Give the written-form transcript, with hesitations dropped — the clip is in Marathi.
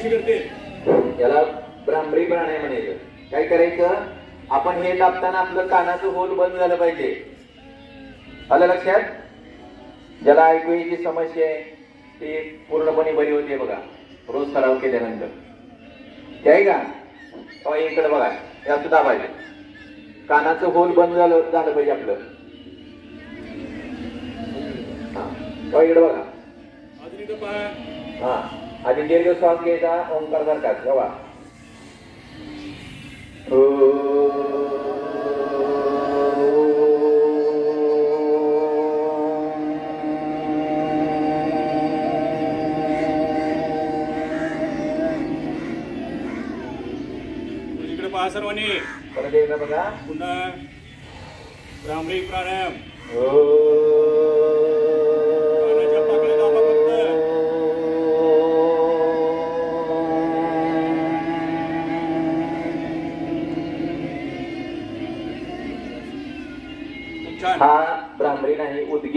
कशी करते? याला भ्रामरी प्राणायाम म्हणायचं. काय करायचं, आपण हे दाबताना आपलं कानाचं होल बंद झालं पाहिजे. आलं लक्षात? ज्याला ऐकू येण्याची समस्या आहे ती पूर्णपणे बरी होते बघा, रोज सराव केल्यानंतर. ते आहे का? इकडे बघा, या सुद्धा पाहिजे, कानाचं होल बंद झालं पाहिजे आपलं. हा, इकडे बघा. अजून इथं पहा. हा, आधी दीर्घ श्वास घ्यायचा, ओंकार सारखा ठेवा. इकडे पहा सर्वांनी. परत एकदा बघा. पुन्हा भ्रामरी प्राणायाम. कानाच्या पाकळ्या दाबा फक्त. खूप छान. हा भ्रामरी नाही, उदगीर.